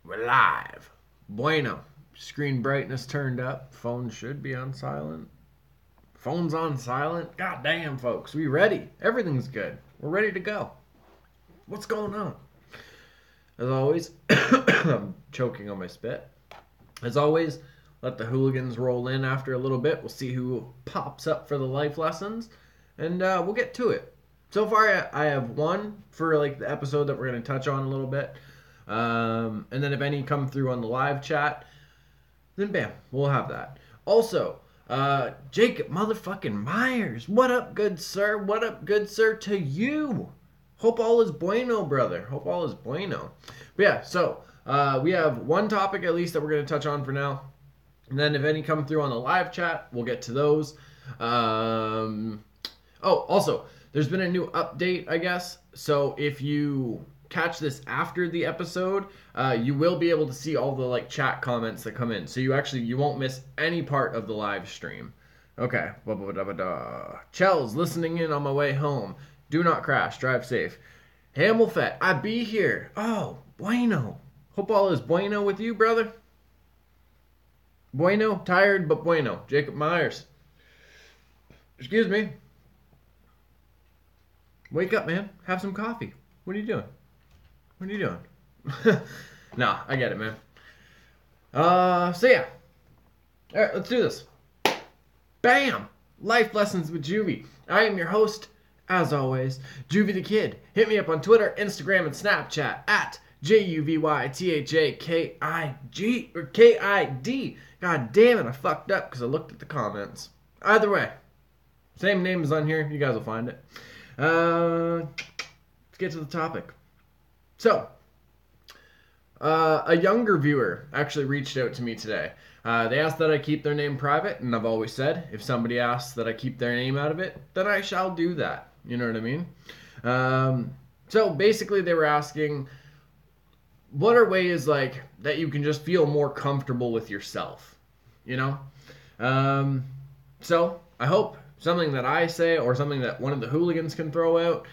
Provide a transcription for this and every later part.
We're live. Bueno. Screen brightness turned up. Phone should be on silent. Phone's on silent. God damn, folks. We ready. Everything's good. We're ready to go. What's going on? As always, I'm choking on my spit. As always, let the hooligans roll in after a little bit. We'll see who pops up for the life lessons. And we'll get to it. So far, I have one for like the episode that we're going to touch on a little bit. And then if any come through on the live chat, then bam, we'll have that. Also, Jacob motherfucking Myers. What up, good sir? What up, good sir, to you? Hope all is bueno, brother. Hope all is bueno. But yeah, so we have one topic at least that we're going to touch on for now. And then if any come through on the live chat, we'll get to those. Also, there's been a new update, I guess. So if you catch this after the episode, you will be able to see all the like chat comments that come in. So you won't miss any part of the live stream. Okay. Chell's listening in on my way home. Do not crash. Drive safe. Hamilfet, I be here. Oh, bueno. Hope all is bueno with you, brother. Bueno, tired but bueno. Jacob Myers. Excuse me. Wake up, man. Have some coffee. What are you doing? What are you doing? Nah, I get it, man. So yeah. Alright, let's do this. Bam! Life Lessons with Juvy. I am your host, as always, JuvyThaKid. Hit me up on Twitter, Instagram, and Snapchat at JuvyThaKid or KID. God damn it, I fucked up because I looked at the comments. Either way, same name is on here. You guys will find it. Let's get to the topic. So, a younger viewer actually reached out to me today. They asked that I keep their name private, and I've always said, if somebody asks that I keep their name out of it, then I shall do that. You know what I mean? So basically they were asking, what are ways like that you can just feel more comfortable with yourself? You know? So I hope something that I say or something that one of the hooligans can throw out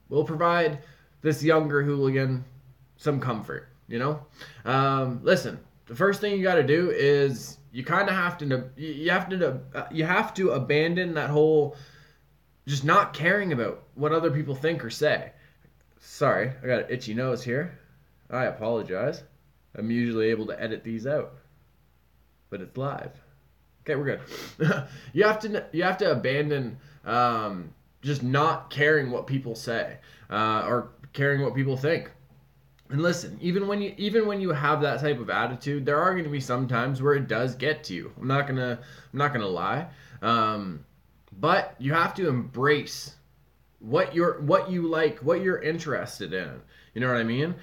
will provide this younger hooligan some comfort, you know? Listen, the first thing you got to do is you kind of have to abandon that whole just not caring about what other people think or say. Sorry, I got an itchy nose here. I apologize. I'm usually able to edit these out, but it's live. Okay, we're good. You have to abandon just not caring what people say or caring what people think. And listen, even when you have that type of attitude, there are going to be some times where it does get to you. I'm not gonna lie. But you have to embrace what you like, what you're interested in. You know what I mean?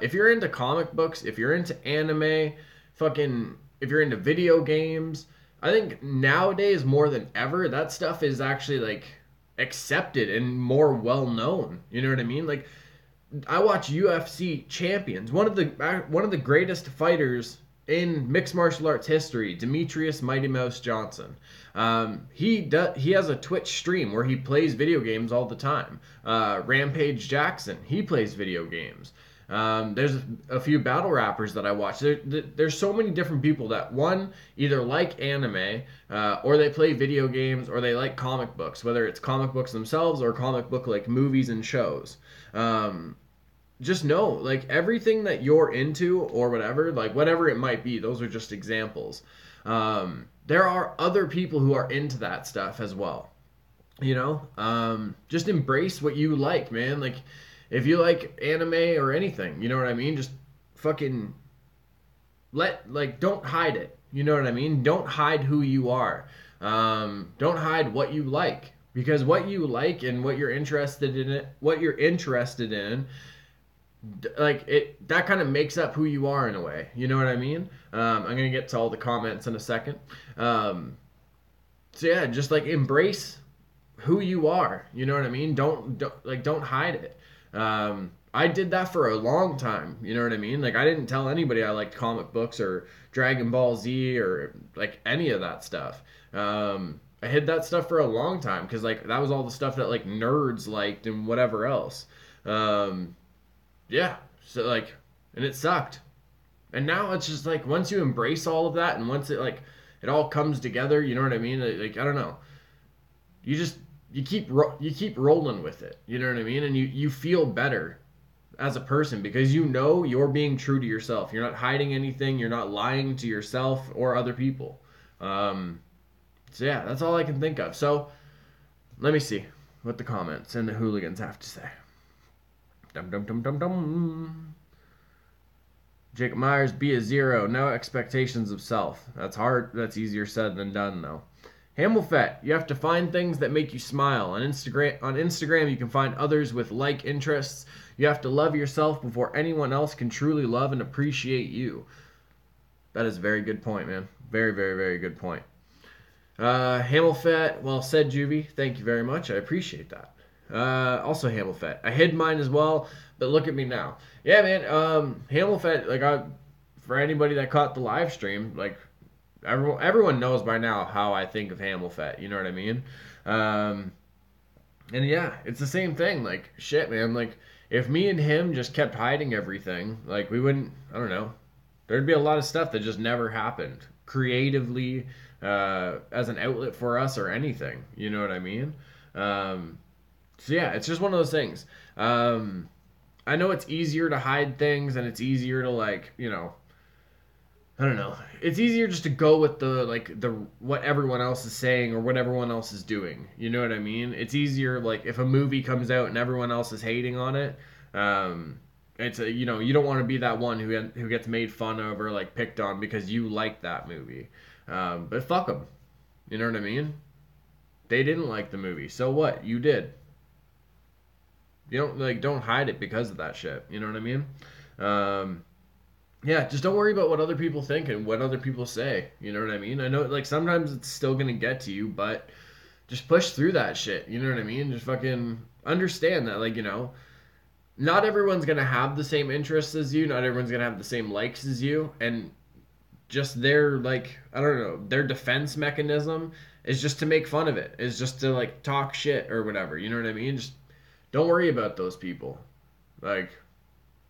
If you're into comic books, if you're into anime, if you're into video games, I think nowadays more than ever, that stuff is actually like accepted and more well known. You know what I mean? Like, I watch UFC champions. One of the greatest fighters in mixed martial arts history, Demetrius Mighty Mouse Johnson. He has a Twitch stream where he plays video games all the time. Rampage Jackson, he plays video games. There's a few battle rappers that I watch. There's so many different people that one either like anime or they play video games or they like comic books, whether it's comic books themselves or comic book like movies and shows. Just know, like, everything that you're into or whatever, like whatever it might be, those are just examples. There are other people who are into that stuff as well. You know, just embrace what you like, man. Like, if you like anime or anything, you know what I mean? Just fucking don't hide it. You know what I mean? Don't hide who you are. Don't hide what you like, because what you like and what you're interested in, like it, that kind of makes up who you are in a way. You know what I mean? I'm gonna get to all the comments in a second. So yeah, just like embrace who you are. You know what I mean? Don't hide it. I did that for a long time. You know what I mean? Like, I didn't tell anybody I liked comic books or Dragon Ball Z or like any of that stuff. I hid that stuff for a long time because like that was all the stuff that like nerds liked and whatever else. Yeah, so like, and it sucked. And now it's just like once you embrace all of that and once it like it all comes together, you know what I mean? Like I don't know. You just you keep rolling with it. You know what I mean? And you feel better as a person because you know you're being true to yourself. You're not hiding anything. You're not lying to yourself or other people. So yeah, that's all I can think of. So let me see what the comments and the hooligans have to say. Dum dum dum dum dum. Jacob Myers, be a zero. No expectations of self. That's hard. That's easier said than done, though. Hamilfet, you have to find things that make you smile. On Instagram, you can find others with like interests. You have to love yourself before anyone else can truly love and appreciate you. That is a very good point, man. Very, very, very good point. Hamilfet, well said, Juvy. Thank you very much. I appreciate that. Also Hamilfet. I hid mine as well, but look at me now. Yeah, man. Hamilfet, like, for anybody that caught the live stream, like, everyone knows by now how I think of Hamilfet. You know what I mean? And yeah, it's the same thing. Like, shit, man. Like, if me and him just kept hiding everything, like, we wouldn't, I don't know. There'd be a lot of stuff that just never happened creatively, as an outlet for us or anything. You know what I mean? So yeah, it's just one of those things. I know it's easier to hide things and it's easier to like, you know, I don't know. It's easier just to go with the what everyone else is saying or what everyone else is doing. You know what I mean? It's easier like if a movie comes out and everyone else is hating on it. It's a, you know, you don't want to be that one who gets made fun of or like picked on because you like that movie. But fuck them. You know what I mean? They didn't like the movie. So what? You did. You don't hide it because of that shit. You know what I mean? Yeah, just don't worry about what other people think and what other people say. You know what I mean? I know like sometimes it's still gonna get to you, but just push through that shit. You know what I mean? Just fucking understand that, like, you know, not everyone's gonna have the same interests as you. Not everyone's gonna have the same likes as you, and just their like I don't know, their defense mechanism is just to make fun of it. Is just to like talk shit or whatever. You know what I mean? Just don't worry about those people. Like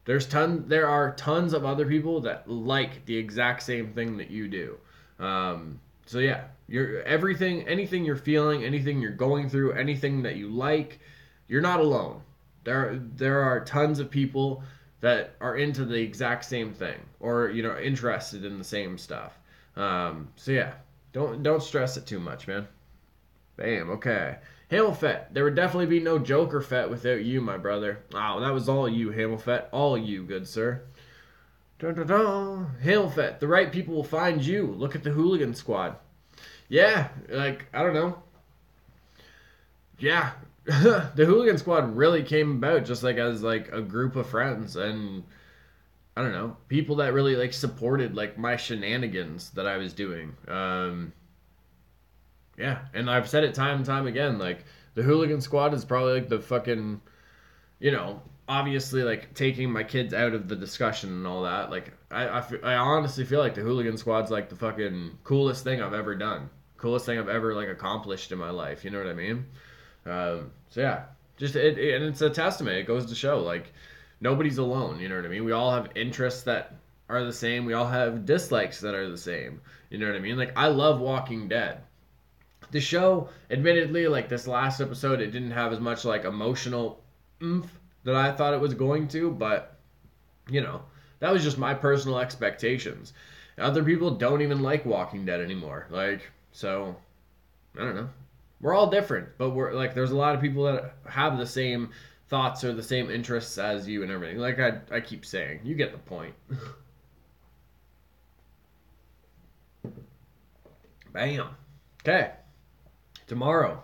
there are tons of other people that like the exact same thing that you do. So yeah, anything you're feeling, anything you're going through, anything that you like, you're not alone. There are tons of people that are into the exact same thing or, you know, interested in the same stuff. So yeah, don't stress it too much, man. Bam, okay. Hamilfet, there would definitely be no Joker Fet without you, my brother. Oh, that was all you, Hamilfet. All you, good sir. Dun, dun, dun. Hamilfet, the right people will find you. Look at the Hooligan Squad. Yeah, like, I don't know. Yeah, the Hooligan Squad really came about just like as like a group of friends and I don't know, people that really like supported like my shenanigans that I was doing. Yeah, and I've said it time and time again, like, the Hooligan Squad is probably, like, the fucking, you know, obviously, like, taking my kids out of the discussion and all that. Like, I honestly feel like the Hooligan Squad's, like, the fucking coolest thing I've ever done. Coolest thing I've ever, like, accomplished in my life, you know what I mean? So, yeah, just, and it's a testament. It goes to show, like, nobody's alone, you know what I mean? We all have interests that are the same. We all have dislikes that are the same, you know what I mean? Like, I love Walking Dead. The show, admittedly, like this last episode, it didn't have as much like emotional oomph that I thought it was going to, but you know, that was just my personal expectations. Other people don't even like Walking Dead anymore. Like, so I don't know. We're all different, but we're like there's a lot of people that have the same thoughts or the same interests as you and everything. Like I keep saying, you get the point. Bam. Okay. Tomorrow.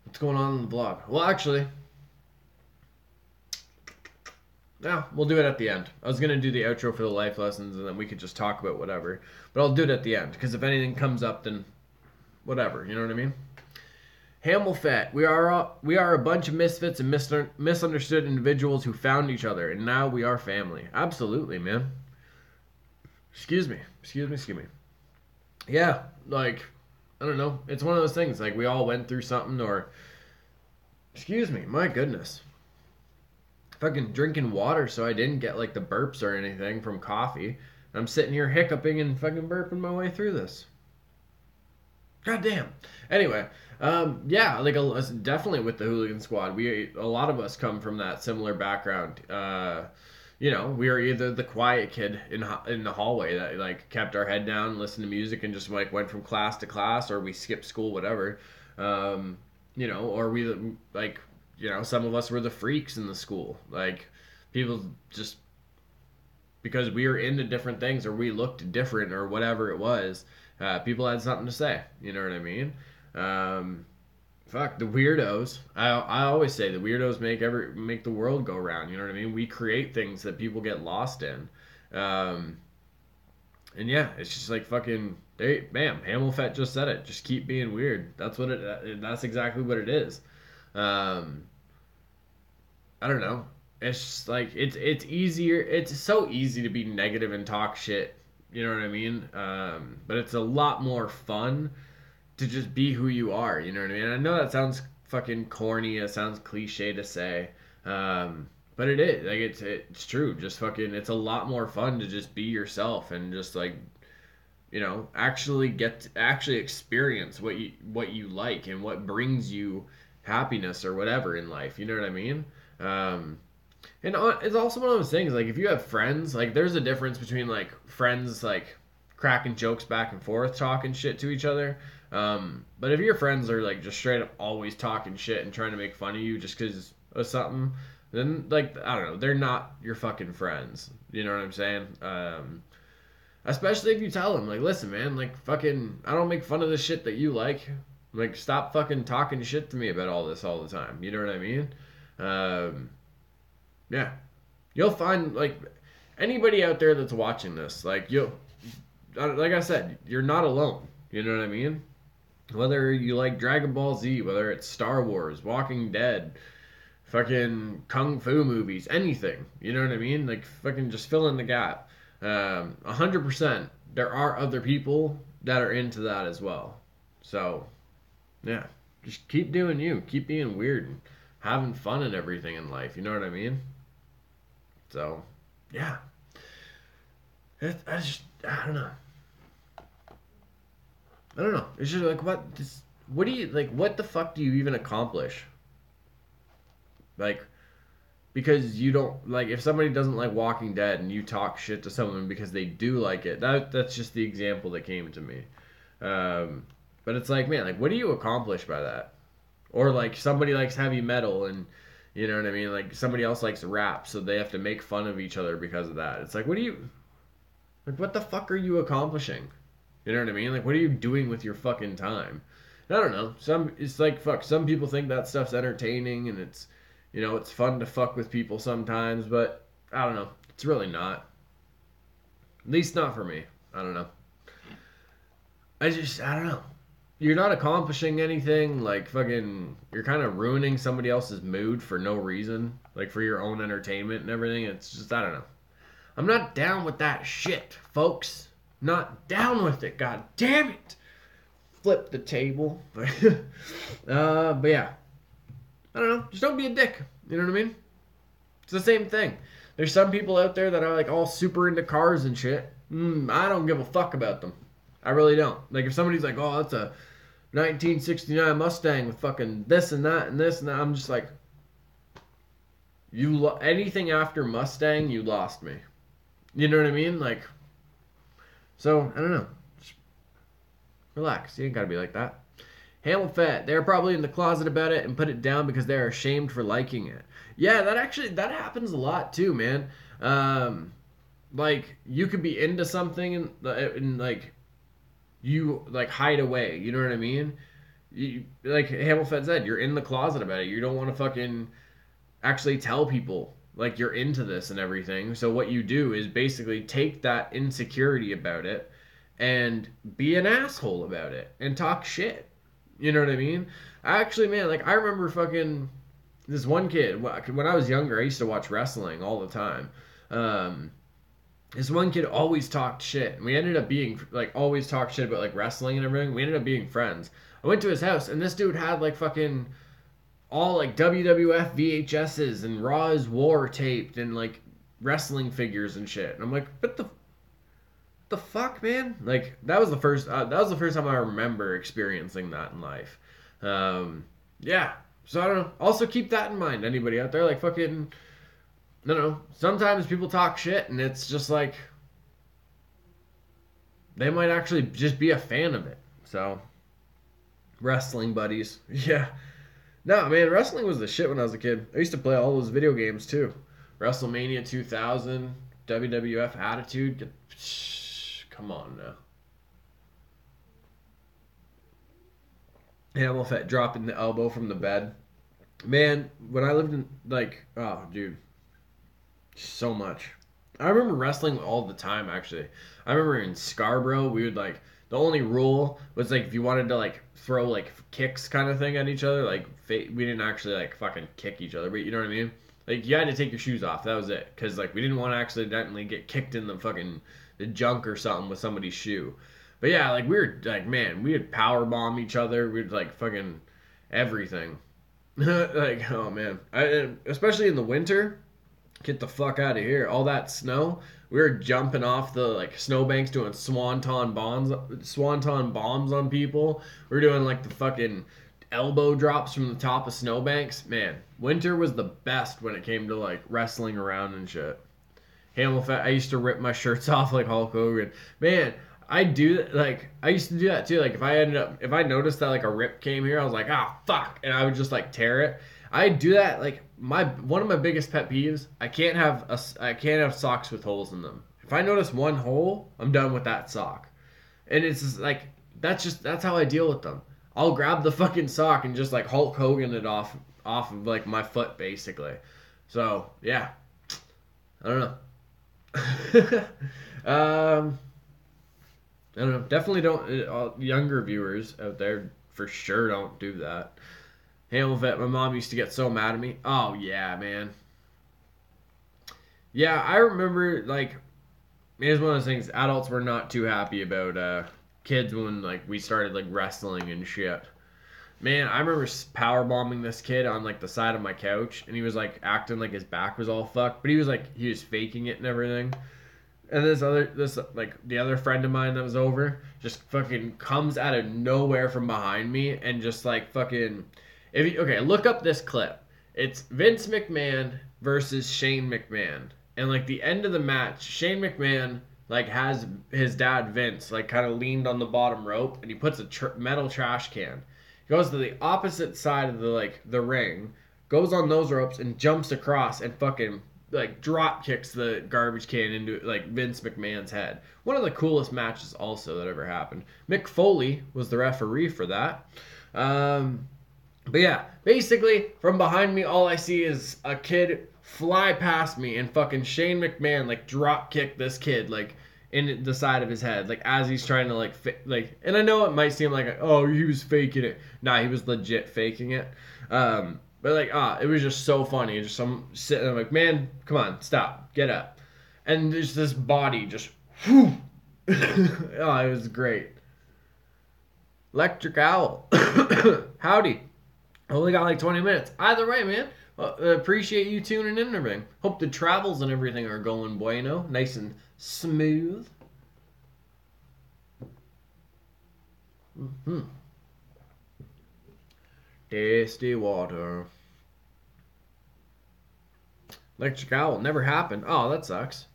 What's going on in the vlog? Well, actually, yeah, we'll do it at the end. I was going to do the outro for the life lessons, and then we could just talk about whatever. But I'll do it at the end, because if anything comes up, then whatever. You know what I mean? Hamilfet, we are a bunch of misfits and misunderstood individuals who found each other, and now we are family. Absolutely, man. Excuse me. Yeah, like, I don't know. It's one of those things. Like, we all went through something or... Excuse me. My goodness. fucking drinking water so I didn't get like the burps or anything from coffee. I'm sitting here hiccuping and fucking burping my way through this. God damn. Anyway, yeah, like definitely with the Hooligan Squad, a lot of us come from that similar background. You know, we were either the quiet kid in the hallway that like kept our head down, listened to music, and just like went from class to class, or we skipped school, whatever. You know, or we like, you know, some of us were the freaks in the school, like people just because we were into different things or we looked different or whatever it was. People had something to say. You know what I mean? Fuck the weirdos. I always say the weirdos make the world go round. You know what I mean? We create things that people get lost in. And yeah, it's just like fucking. Bam, Hamilfet just said it. Just keep being weird. That's exactly what it is. I don't know. It's just like it's easier. It's so easy to be negative and talk shit. You know what I mean? But it's a lot more fun to just be who you are. You know what I mean? I know that sounds fucking corny. It sounds cliche to say, but it is. Like it's true. Just fucking. It's a lot more fun to just be yourself and just like, you know, actually experience what you like and what brings you happiness or whatever in life. You know what I mean? And it's also one of those things, like, if you have friends, like, there's a difference between, like, friends, like, cracking jokes back and forth, talking shit to each other. But if your friends are, like, just straight up always talking shit and trying to make fun of you just because of something, then, like, I don't know, they're not your fucking friends. You know what I'm saying? Especially if you tell them, like, listen, man, like, fucking, I don't make fun of the shit that you like. Like, stop fucking talking shit to me about all this all the time. You know what I mean? Yeah. You'll find, like, anybody out there that's watching this, like, like I said, you're not alone. You know what I mean? Whether you like Dragon Ball Z, whether it's Star Wars, Walking Dead, fucking Kung Fu movies, anything. You know what I mean? Like, fucking just fill in the gap. 100%, there are other people that are into that as well. So, yeah. Just keep doing you. Keep being weird and having fun and everything in life. You know what I mean? So, yeah. I don't know. I don't know. It's just like, what do you, like, what the fuck do you even accomplish? Like, because you don't, like, if somebody doesn't like Walking Dead and you talk shit to someone because they do like it, that's just the example that came to me. But it's like, man, like, what do you accomplish by that? Or, like, somebody likes heavy metal and, you know what I mean? Like, somebody else likes rap, so they have to make fun of each other because of that. It's like, what the fuck are you accomplishing? You know what I mean? Like, what are you doing with your fucking time? I don't know. It's like, fuck, some people think that stuff's entertaining and it's, you know, it's fun to fuck with people sometimes, but I don't know. It's really not. At least not for me. I don't know. I don't know. You're not accomplishing anything, like, fucking, you're kind of ruining somebody else's mood for no reason, like, for your own entertainment and everything. It's just, I don't know. I'm not down with that shit, folks. Not down with it, god damn it. Flip the table. But yeah. I don't know, just don't be a dick. You know what I mean? It's the same thing. There's some people out there that are, like, all super into cars and shit. I don't give a fuck about them. I really don't. Like, if somebody's like, oh, that's a 1969 Mustang with fucking this and that and this and that, I'm just like, anything after Mustang, you lost me. You know what I mean? Like, so, I don't know. Just relax. You ain't gotta be like that. Hamilfet, they're probably in the closet about it and put it down because they're ashamed for liking it. Yeah, that happens a lot too, man. Like, you could be into something and like, you, like, hide away. You know what I mean? Like Hamilfet said, you're in the closet about it. You don't want to fucking actually tell people, like, you're into this and everything. So what you do is basically take that insecurity about it and be an asshole about it and talk shit. You know what I mean? Actually, man, like, I remember fucking this one kid, when I was younger, I used to watch wrestling all the time. This one kid always talked shit. And we ended up being, like, always talked shit about, like, wrestling and everything. We ended up being friends. I went to his house, and this dude had, like, fucking all like WWF VHSs and Raw's War taped and like wrestling figures and shit. And I'm like, what the fuck, man? Like that was the first time I remember experiencing that in life. Yeah. So I don't know. Also keep that in mind. Anybody out there, like fucking, I don't know. Sometimes people talk shit and it's just like they might actually just be a fan of it. So wrestling buddies, yeah. No, man, wrestling was the shit when I was a kid. I used to play all those video games too. WrestleMania 2000, WWF Attitude. Come on now. Hamel Fett dropping the elbow from the bed. Man, when I lived in, like, oh, dude. So much. I remember wrestling all the time, actually. I remember in Scarborough, we would, like, the only rule was, like, if you wanted to, like, throw, like, kicks kind of thing at each other, like, we didn't actually, like, fucking kick each other, but you know what I mean? Like, you had to take your shoes off. That was it. Because, like, we didn't want to accidentally get kicked in the fucking the junk or something with somebody's shoe. But, yeah, like, we were, like, man, we would power bomb each other. We'd, like, fucking everything. Like, oh, man. Especially in the winter, get the fuck out of here. All that snow, we were jumping off the, like, snowbanks doing swanton bombs on people. We were doing, like, the fucking elbow drops from the top of snowbanks. Man, winter was the best when it came to like wrestling around and shit. I used to rip my shirts off like Hulk Hogan. Man, I used to do that too. Like if I noticed that like a rip came here, I was like, ah, fuck, and I would just like tear it. I do that. Like one of my biggest pet peeves, I can't have socks with holes in them. If I notice one hole, I'm done with that sock. And it's just like that's how I deal with them. I'll grab the fucking sock and just like Hulk Hogan it off of like my foot basically. So yeah, I don't know. I don't know. Definitely don't. Younger viewers out there for sure don't do that. Hamilvet, my mom used to get so mad at me. Oh yeah, man. Yeah, I remember like it was one of those things. Adults were not too happy about kids when like we started like wrestling and shit. Man, I remember power bombing this kid on like the side of my couch, and he was like acting like his back was all fucked, but he was faking it and everything. And the other friend of mine that was over just fucking comes out of nowhere from behind me and just like fucking look up this clip. It's Vince McMahon versus Shane McMahon. And like the end of the match, Shane McMahon like has his dad Vince like kind of leaned on the bottom rope, and he puts a metal trash can. He goes to the opposite side of the ring, goes on those ropes and jumps across and fucking like drop kicks the garbage can into like Vince McMahon's head. One of the coolest matches also that ever happened. Mick Foley was the referee for that. But yeah, basically from behind me, all I see is a kid fly past me and fucking Shane McMahon like drop kick this kid like in the side of his head, like as he's trying to and I know it might seem like oh he was faking it. Nah, he was legit faking it. But like it was just so funny. Just I'm sitting there like, man, come on, stop, get up, and there's this body just whew. Oh, it was great. Electric Owl. Howdy. Only got like 20 minutes. Either way, man. Appreciate you tuning in and everything. Hope the travels and everything are going bueno. Nice and smooth. Mm-hmm. Tasty water. Electric Owl never happened. Oh, that sucks.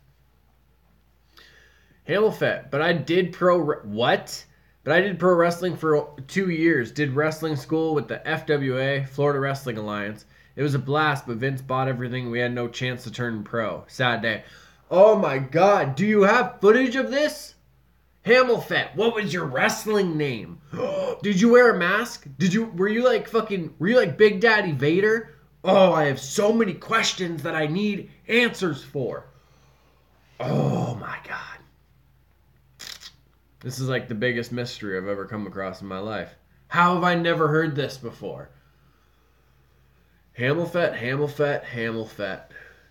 Hamilfet, but I did what? But I did pro wrestling for 2 years. Did wrestling school with the FWA, Florida Wrestling Alliance. It was a blast, but Vince bought everything. We had no chance to turn pro. Sad day. Oh my god, do you have footage of this? Hamilfet, what was your wrestling name? Did you wear a mask? Were you like Big Daddy Vader? Oh, I have so many questions that I need answers for. Oh my god. This is like the biggest mystery I've ever come across in my life. How have I never heard this before? Hamilfet.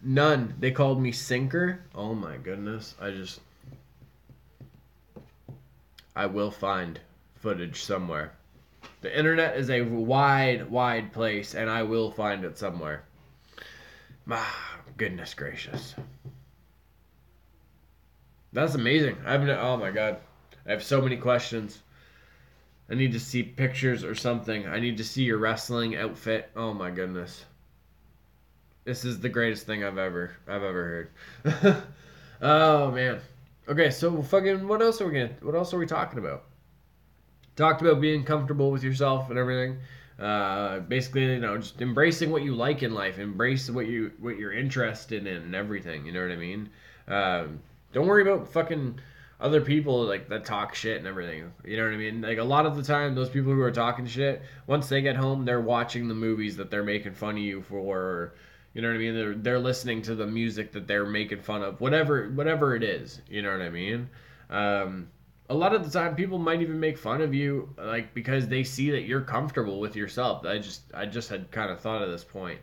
None. They called me Sinker. Oh my goodness. I will find footage somewhere. The internet is a wide, wide place, and I will find it somewhere. Ah, goodness gracious. That's amazing. Oh my god. I have so many questions. I need to see pictures or something. I need to see your wrestling outfit. Oh my goodness. This is the greatest thing I've ever heard. Oh man. Okay, so fucking what else are we talking about? Talked about being comfortable with yourself and everything. Basically, just embracing what you like in life, embrace what you're interested in and everything. You know what I mean? Don't worry about fucking other people like that talk shit and everything. You know what I mean? Like a lot of the time, those people who are talking shit, once they get home, they're watching the movies that they're making fun of you for. Or, you know what I mean? They're listening to the music that they're making fun of. Whatever it is. You know what I mean? A lot of the time, people might even make fun of you, like because they see that you're comfortable with yourself. I just had kind of thought of this point.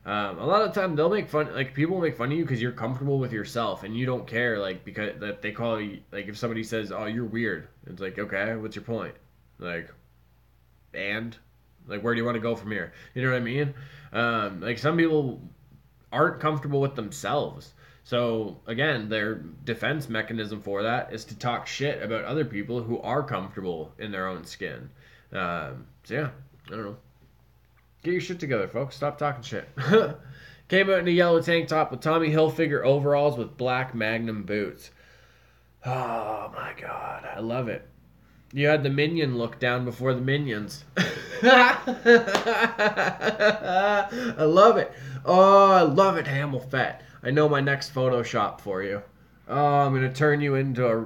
A lot of the time, they'll make fun, like people make fun of you because you're comfortable with yourself and you don't care, like because that they call you, like if somebody says, "Oh, you're weird," it's like, okay, what's your point? Like, and like, where do you want to go from here? You know what I mean? Like some people aren't comfortable with themselves. So again, their defense mechanism for that is to talk shit about other people who are comfortable in their own skin. So yeah, I don't know. Get your shit together, folks. Stop talking shit. Came out in a yellow tank top with Tommy Hilfiger overalls with black Magnum boots. Oh my god, I love it. You had the Minion look down before the Minions. I love it. Oh, I love it, Hamilfett. I know my next Photoshop for you. Oh, I'm going to turn you into a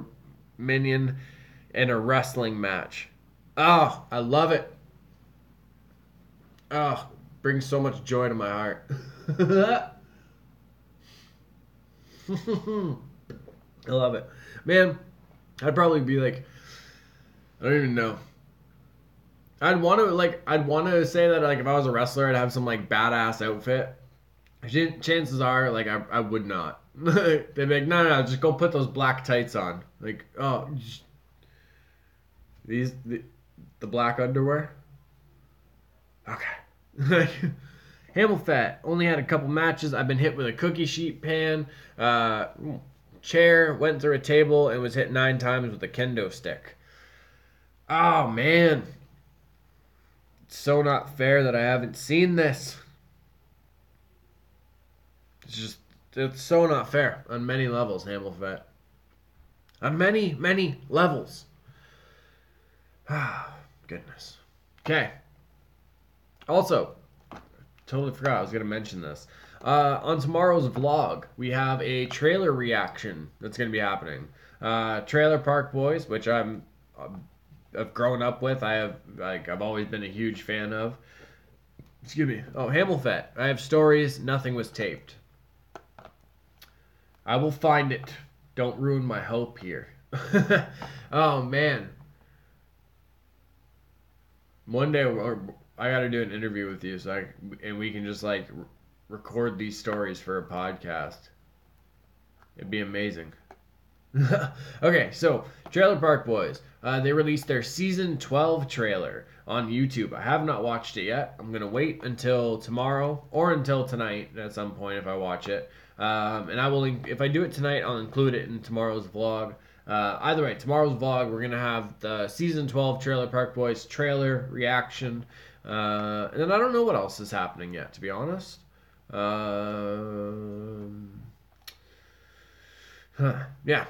Minion in a wrestling match. Oh, I love it. Oh, brings so much joy to my heart. I love it. Man, I'd probably be like, I don't even know. I'd want to say that like if I was a wrestler, I'd have some like badass outfit. Chances are, like I would not. They'd be like, no, just go put those black tights on. Like, oh, the black underwear. Okay. Hamilfett only had a couple matches. I've been hit with a cookie sheet pan, chair, went through a table, and was hit 9 times with a kendo stick. Oh man, it's so not fair that I haven't seen this. It's so not fair on many levels, Hamilfett. On many, many levels. Ah, goodness. Okay. Also, totally forgot I was going to mention this. On tomorrow's vlog, we have a trailer reaction that's going to be happening. Trailer Park Boys, which I've grown up with. I've always been a huge fan of. Excuse me. Oh, Hamilfett. I have stories. Nothing was taped. I will find it. Don't ruin my hope here. Oh man. One day I got to do an interview with you, and we can just like record these stories for a podcast. It'd be amazing. Okay, so Trailer Park Boys. They released their season 12 trailer on YouTube. I have not watched it yet. I'm gonna wait until tomorrow or until tonight at some point if I watch it. And I will, if I do it tonight, I'll include it in tomorrow's vlog. Either way, tomorrow's vlog, we're gonna have the season 12 Trailer Park Boys trailer reaction. And then I don't know what else is happening yet, to be honest. Yeah,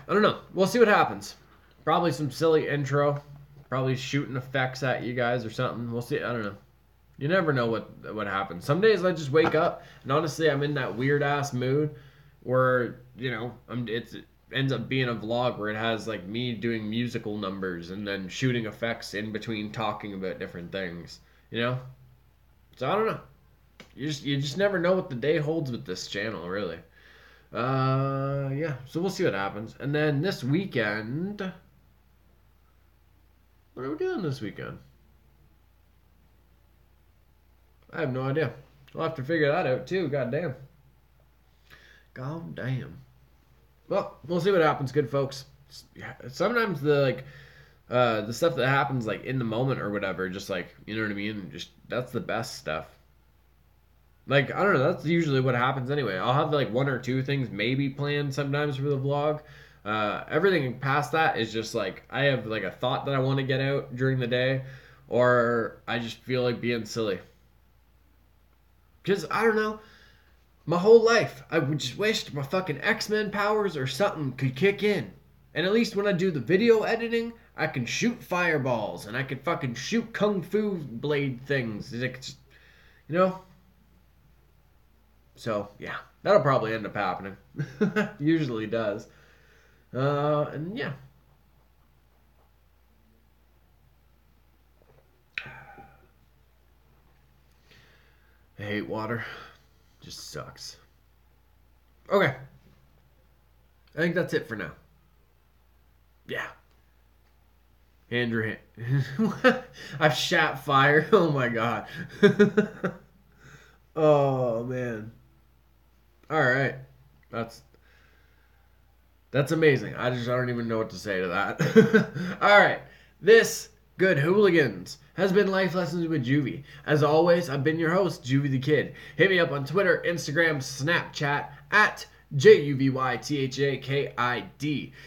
I don't know. We'll see what happens. Probably some silly intro. Probably shooting effects at you guys or something. We'll see. I don't know. You never know what happens. Some days I just wake up and honestly I'm in that weird ass mood where it ends up being a vlog where it has like me doing musical numbers and then shooting effects in between talking about different things. So I don't know. You just never know what the day holds with this channel, really. Yeah. So we'll see what happens. And then this weekend, what are we doing this weekend? I have no idea. We'll have to figure that out too. God damn. Well, we'll see what happens, good folks. Sometimes the The stuff that happens like in the moment or whatever, just like, you know what I mean? Just that's the best stuff. Like, I don't know, that's usually what happens anyway. I'll have like one or two things maybe planned sometimes for the vlog. Everything past that is just like I have like a thought that I want to get out during the day, or I just feel like being silly. Because I don't know, my whole life I would just wished my fucking X-Men powers or something could kick in. And at least when I do the video editing, I can shoot fireballs and I can fucking shoot kung fu blade things. It's just, you know? So, yeah, that'll probably end up happening. Usually does. And yeah. I hate water. Just sucks. Okay. I think that's it for now. Yeah. Andrew. I've shat fire. Oh my god. Oh man. Alright. That's amazing. I don't even know what to say to that. Alright. This good hooligans has been Life Lessons with Juvy. As always, I've been your host, JuvyThaKid. Hit me up on Twitter, Instagram, Snapchat at JuvyThaKid.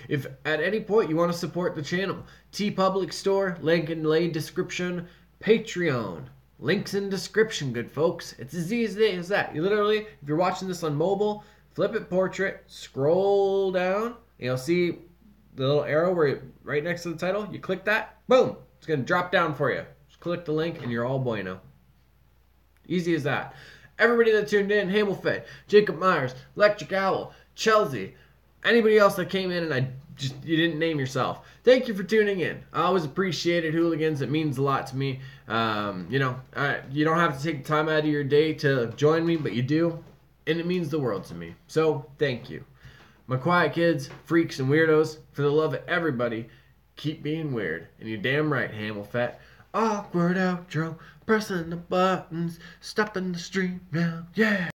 If at any point you want to support the channel, TeePublic Store, link in the description, Patreon. Links in description, good folks. It's as easy as that. You literally, if you're watching this on mobile, flip it portrait, scroll down, and you'll see the little arrow where right next to the title. You click that, boom, it's going to drop down for you. Just click the link and you're all bueno. Easy as that. Everybody that tuned in, Hamilfed, Jacob Myers, Electric Owl, Chelsea, anybody else that came in and you didn't name yourself. Thank you for tuning in. I always appreciate it, hooligans. It means a lot to me. You don't have to take the time out of your day to join me, but you do, and it means the world to me. So, thank you. My quiet kids, freaks, and weirdos, for the love of everybody, keep being weird. And you're damn right, Hamilfet. Awkward outro, pressing the buttons, stopping the stream now, yeah.